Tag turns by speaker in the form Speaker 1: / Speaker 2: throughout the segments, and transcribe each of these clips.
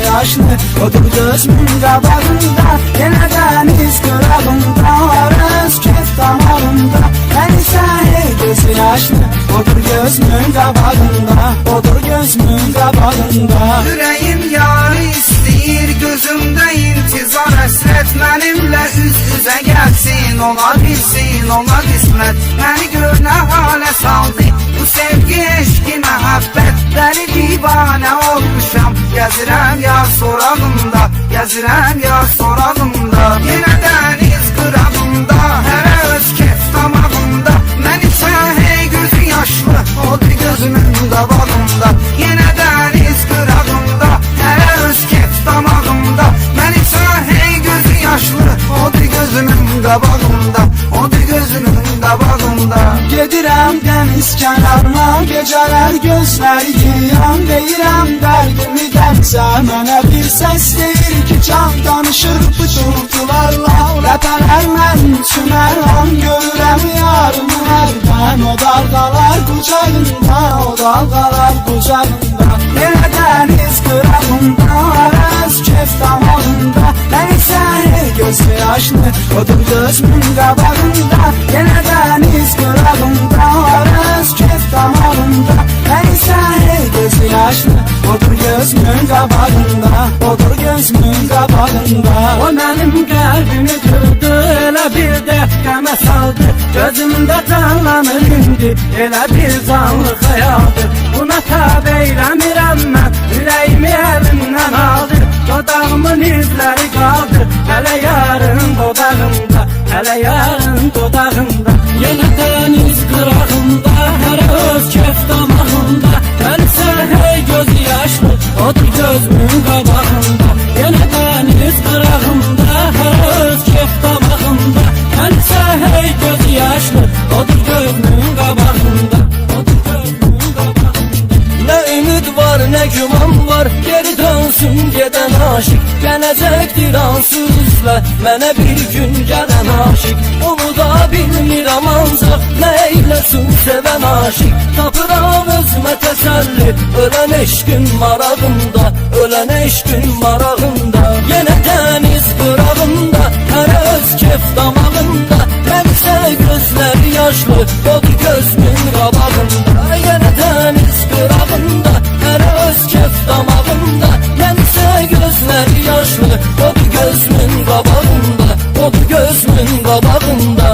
Speaker 1: yaşlı odur gözümün qabağında. Yenə dəniz qırağında öz kef damağında. Mən isə hey gözü yaşlı odur gözümün qabağında, odur gözümün qabağında.
Speaker 2: Ürəyim yarı istəyir, gözümdə intizar həsrət, mənimlə üz-üzə gəlsin, ola bilsin, ola qismət. Məni gör nə halə saldı bu sevgi, eşki, məhəbbət. Dəli divanə olmuşam, gəzirəm yar sorağımda, gəzirəm yar sorağımda. Yenə dəniz qırağında, hərə öz kef damağında. Mən isə hey gözü yaşlı odur gözümün qabağında. Yenə dəniz qırağında, hərə öz kef damağında. Mən isə hey gözü yaşlı odur gözümün qabağında, odur gözümün qabağında.
Speaker 1: Gedirəm dəniz kənarına, gecələr gözləri yiyəm. Deyirəm dərdimi dərsə, mənə bir səs deyir ki, can danışır pıçıltılarla. Ləpələr mənim üçün hər an görürəm yarımı hərdən. O dalğalar qucağında, o dalğalar qucağında. Yenə dəniz qırağında, öz kef damağında. Mən isə hey gözü yaşlı odur gözümün qabağında. Yenə dəniz qırağında, öz kef damağında. Mən isə hey gözü yaşlı odur gözümün qabağında, odur gözümün qabağında. O mənim qəlbimi qırdı, elə bir dəqiqəmə saldı. Gözümdə canlanır indi, elə bir canlı xəyaldır. Buna təb eyləmirəm mən, ürəyimi əlimdən aldı. Dodağımın izləri qaldı, hələ yarın dodağımda, hələ yarın dodağımda. Yenə dəniz qırağında, hərə öz kef damağında. Mən isə hey gözü yaşlı odur gözümün qabağında. Yenə dəniz qırağında, hərə öz kef damağında. Mən isə hey gözü yaşlı odur gözümün qabağında, odur gözümün qabağında. Nə ümid var, nə güman var, geri dönsün gedən aşık. Gələcəkdir ansızla, mənə bir gün gələn aşık. Onu da bilmirəm ancaq, nə eyləsin sevən aşık. Tapıram özümə təsəlli, ölən eşqin marağında, ölən eşqin marağında. Yenə dəniz qırağında, hərə öz kef damağında. Mən isə gözləri yaşlı, odur gözümün qabağında. Yenə dəniz qırağında, hərə öz kef damağında. Mən isə gözləri yaşlı, odur gözümün qabağında, odur gözümün qabağında.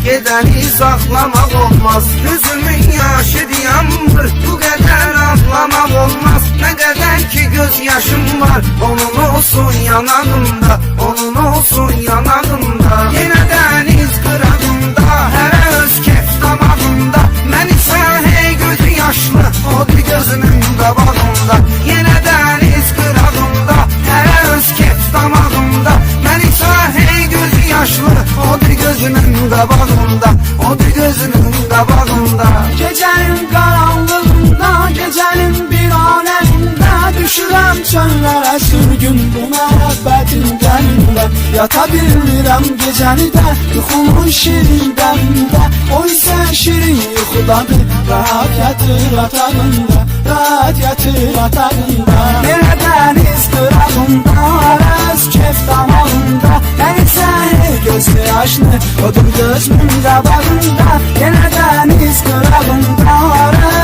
Speaker 2: Gedəni saxlamaq olmaz, gözümün yaşı yanmır, bu qədər ağlamaq olmaz. Nə qədər ki göz yaşım var, onun olsun yanağımda, onun olsun yanağımda. Yenə dəniz qırağında, hərə öz kef damağında. Mən isə hey gözü yaşlı odur gözümün qabağında. Yenə dəniz qırağında, hərə öz kef damağında. Mən isə hey gözü yaşlı odur gözümün qabağında, odur gözümün qabağında. Gecənin qaranlığında, gecənin bir aləmində düşürəm çöllərə sürgün bu məhəbbətin qənimdə. Yata bilmirəm gecəni də, yuxumun şirin dəmində. O isə şirin yuxudadır, rahat yatır atağında, rahat yatır atağında. Yenə dəniz qırağında, öz kef damağında. Mən isə hey gözü yaşlı odur gözümün qabağında. Yenə dəniz qırağında,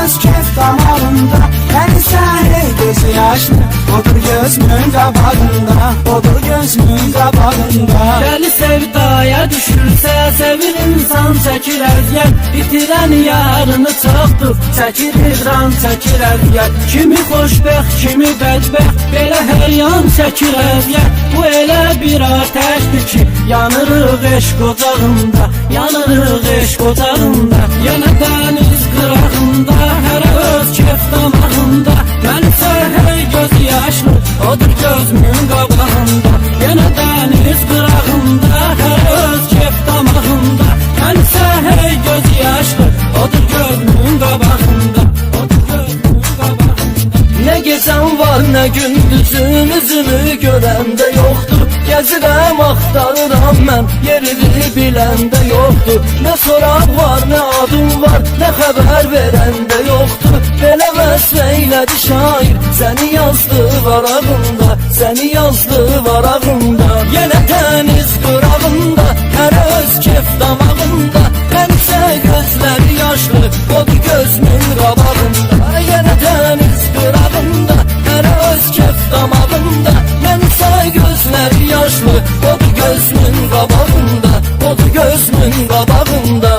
Speaker 2: öz kef damağında. Mən isə hey gözü yaşlı odur gözümün qabağında, odur gözümün qabağında.
Speaker 3: Dəli sevdaya düşürsə, sevir insan çəkir əziyyət. Bitirən yarını çoxdur, çəkir hicran, çəkir əziyyət. Kimi xoşbəxt, kimi bədbəxt, belə hər yan çəkir əziyyət. Bu elə bir ateşdir ki, yanırıq eşq ocağında, yanırıq eşq ocağında. Yenə dəniz qırağında, hərə öz kef damağında. Mən isə hey gözü yaşlı odur gözümün qabağında. Yenə dəniz qırağında, hərə axtarıram mən, yerini biləndə yoxdur. Nə soraq var, nə adım var, nə xəbər verəndə yoxdur. Belə vəsf eylədi şair, səni yazdı varağında, səni yazdı varağında. Yenə dəniz qırağında, hərə öz kef damağında, mənsə gözləri yaşlı, odur gözümün qabağında. Yenə dəniz qırağında, hərə öz kef damağında, mənsə gözləri yaşlı, odur gözümün qabağında, odur gözümün qabağında.